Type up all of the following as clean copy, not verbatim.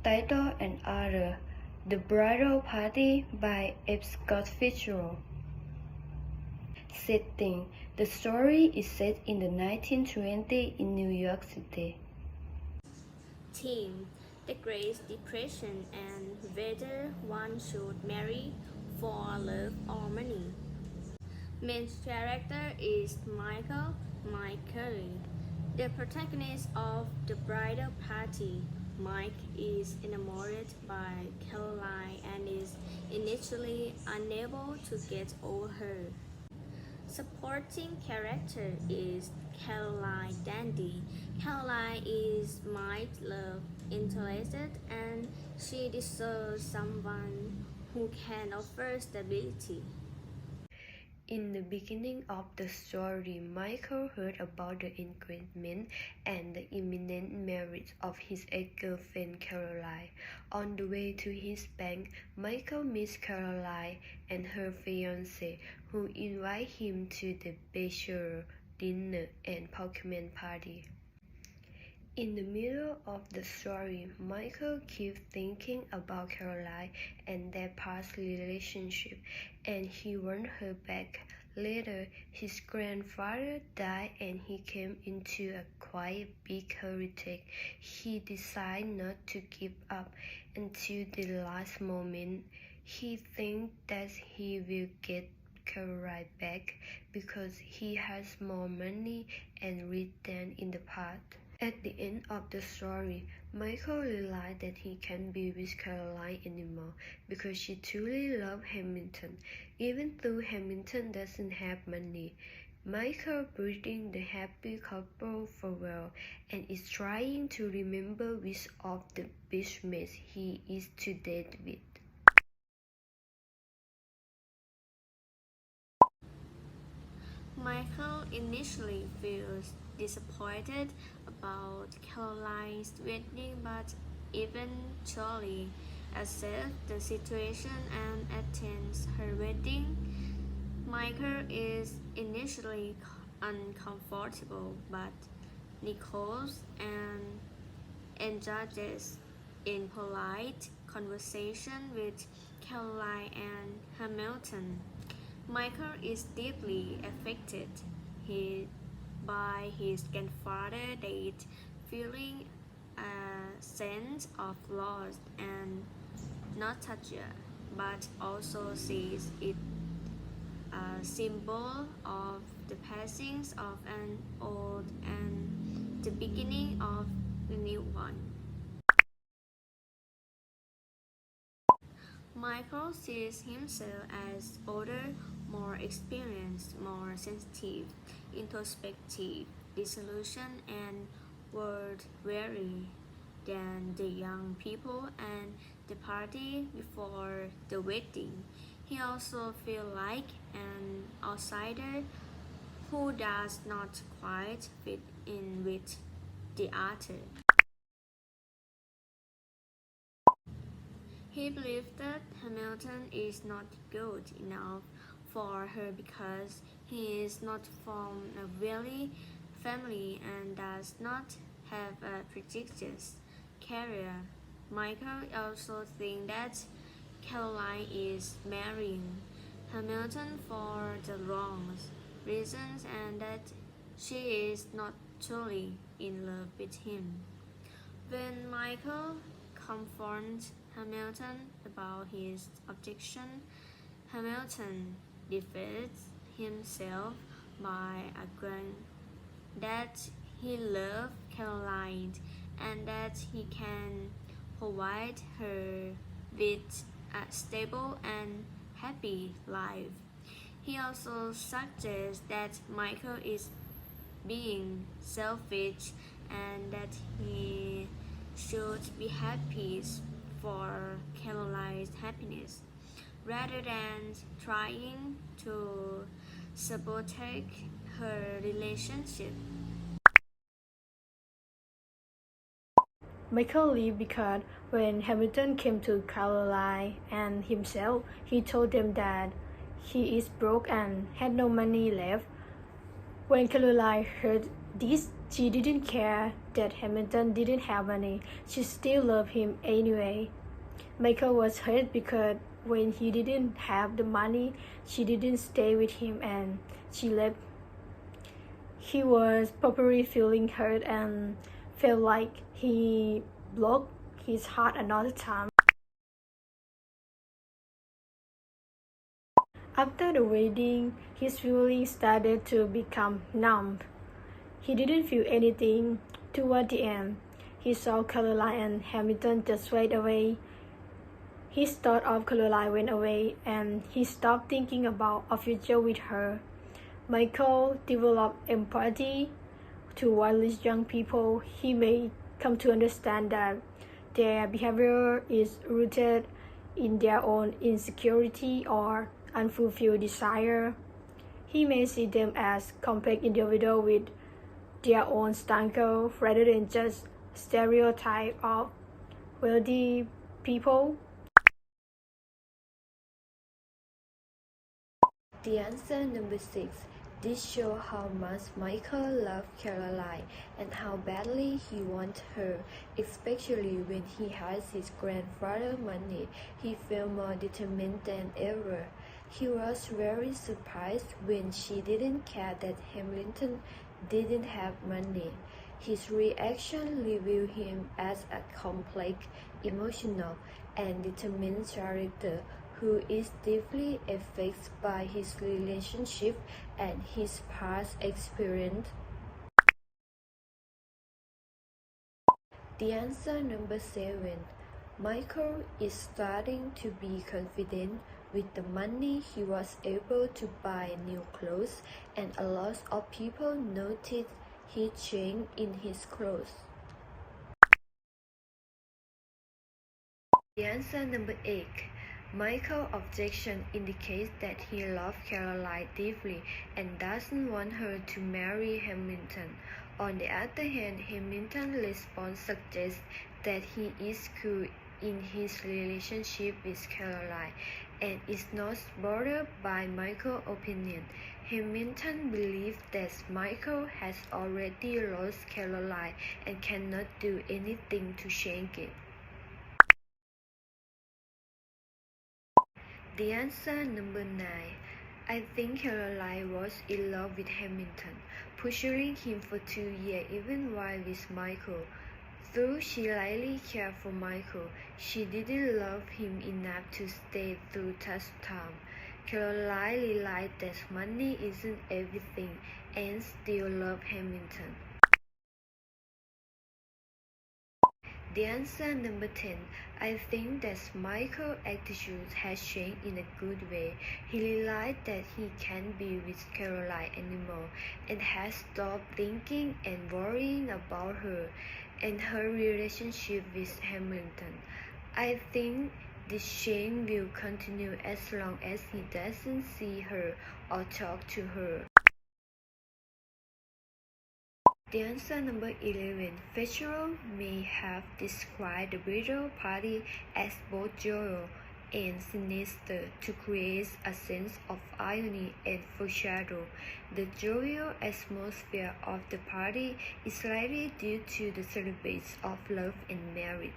Title and Other: The Bridal Party by F. Scott Fitzgerald. Setting: The story is set in the 1920s in New York City. Theme: the Great Depression and whether one should marry for love or money. Main character is Michael Curry, the protagonist of The Bridal Party. Mike is enamored by Caroline and is initially unable to get over her. Supporting character is Caroline Dandy. Caroline is Mike's love interest and she deserves someone who can offer stability. In the beginning of the story, Michael heard about the engagement and the imminent marriage of his ex-girlfriend Caroline. On the way to his bank, Michael meets Caroline and her fiancé, who invite him to the bachelor dinner and Pokemon party. In the middle of the story, Michael keeps thinking about Caroline and their past relationship, and he wants her back. Later, his grandfather died and he came into a quite big heartache. He decided not to give up until the last moment. He thinks that he will get Caroline back because he has more money and rich than in the past. At the end of the story, Michael realized that he can't be with Caroline anymore because she truly loves Hamilton, even though Hamilton doesn't have money. Michael bidding the happy couple farewell and is trying to remember which of the businessmen he is to date with. Michael initially feels disappointed about Caroline's wedding but eventually accepts the situation and attends her wedding. Michael is initially uncomfortable but Nichols and engages in polite conversation with Caroline and Hamilton. Michael is deeply affected by his grandfather's death, feeling a sense of loss and nostalgia, but also sees it a symbol of the passing of an old and the beginning of the new one. Michael sees himself as older, more experienced, more sensitive, introspective, disillusioned, and world-weary than the young people and the party before the wedding. He also feels like an outsider who does not quite fit in with the other. He believes that Hamilton is not good enough for her because he is not from a wealthy family and does not have a prestigious career. Michael also thinks that Caroline is marrying Hamilton for the wrong reasons and that she is not truly in love with him. When Michael confronts Hamilton about his objection, Hamilton defends himself by arguing that he loves Caroline and that he can provide her with a stable and happy life. He also suggests that Michael is being selfish and that he should be happy for Caroline's happiness, rather than trying to sabotage her relationship. Michael left because when Hamilton came to Caroline and himself, he told them that he is broke and had no money left. When Caroline heard this, she didn't care that Hamilton didn't have money. She still loved him anyway. Michael was hurt because when he didn't have the money, she didn't stay with him and she left. He was probably feeling hurt and felt like he broke his heart another time. After the wedding, his feelings started to become numb. He didn't feel anything toward the end. He saw Caroline and Hamilton just wait away. His thought of Caroline went away and he stopped thinking about a future with her. Michael developed empathy toward these young people. He may come to understand that their behavior is rooted in their own insecurity or unfulfilled desire. He may see them as complex individuals with their own struggle rather than just stereotype of wealthy people. The answer number 6. This shows how much Michael loved Caroline and how badly he wanted her, especially when he had his grandfather's money. He felt more determined than ever. He was very surprised when she didn't care that Hamilton didn't have money. His reaction revealed him as a complex, emotional, and determined character who is deeply affected by his relationship and his past experience. The answer number 7. Michael is starting to be confident. With the money, he was able to buy new clothes, and a lot of people noticed his change in his clothes. The answer number 8. Michael's objection indicates that he loves Caroline deeply and doesn't want her to marry Hamilton. On the other hand, Hamilton's response suggests that he is cool in his relationship with Caroline and is not bothered by Michael's opinion. Hamilton believes that Michael has already lost Caroline and cannot do anything to change it. The answer number 9. I think Caroline was in love with Hamilton, pursuing him for 2 years even while with Michael. Though she lightly cared for Michael, she didn't love him enough to stay through tough time. Caroline realized that money isn't everything and still loved Hamilton. The answer number 10. I think that Michael's attitude has changed in a good way. He realized that he can't be with Caroline anymore and has stopped thinking and worrying about her and her relationship with Hamilton. I think this change will continue as long as he doesn't see her or talk to her. The answer number 11. Fitzgerald may have described the bridal party as both joyous and sinister to create a sense of irony and foreshadow. The joyous atmosphere of the party is likely due to the celebration of love and marriage.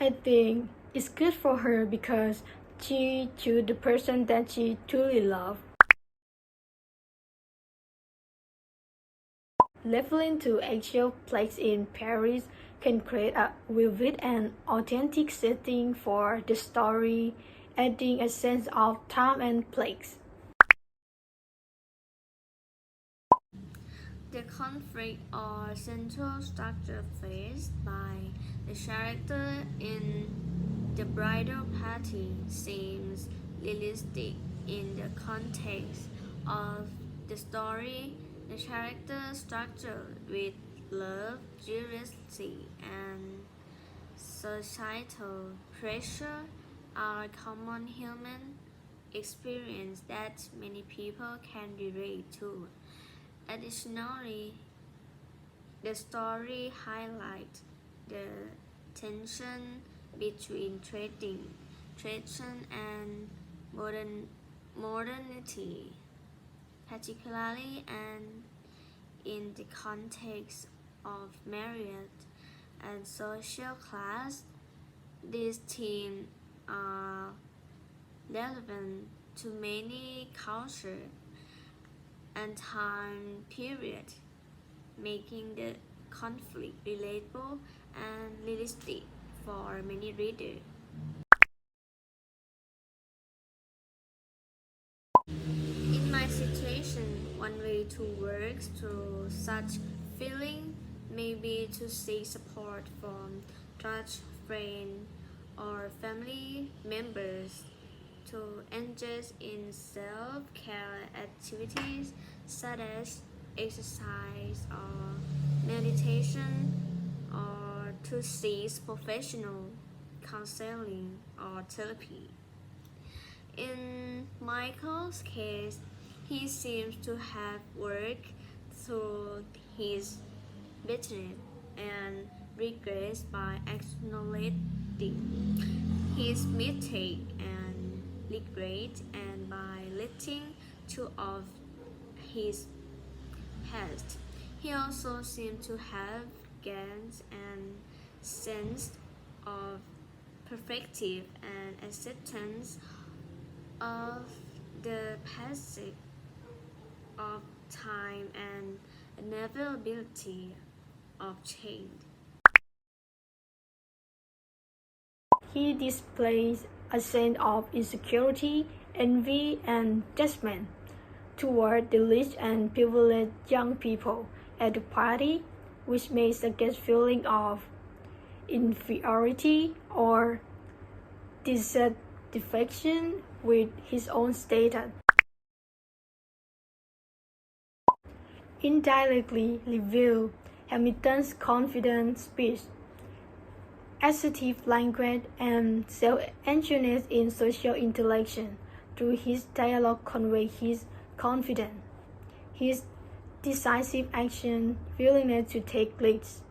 I think it's good for her because she chose the person that she truly loved. Traveling to actual place in Paris can create a vivid and authentic setting for the story, adding a sense of time and place. The conflict or central structure faced by the character in the bridal party seems realistic in the context of the story. The character structure with love, jealousy, and societal pressure are common human experience that many people can relate to. Additionally, the story highlights the tension between tradition and modernity. particularly and in the context of marriage and social class. These themes are relevant to many cultures and time periods, making the conflict relatable and realistic for many readers. In my situation, one way to work through such feeling may be to seek support from trust friends or family members, to engage in self-care activities such as exercise or meditation, or to seek professional counseling or therapy. In Michael's case, he seems to have worked through his bitterness and regrets by acknowledging his mistake and regret, and by letting go of his past. He also seems to have gained and sense of perspective and acceptance of the passage of time and inevitability of change. He displays a sense of insecurity, envy, and judgment toward the rich and privileged young people at the party, which may suggest feeling of inferiority or dissatisfaction with his own status. Indirectly reveal Hamilton's confident speech, assertive language, and self-assurance in social interaction. Through his dialogue convey his confidence, his decisive action, willingness to take risks,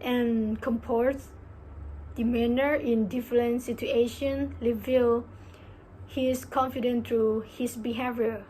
and composed demeanor in different situations reveal his confidence through his behavior.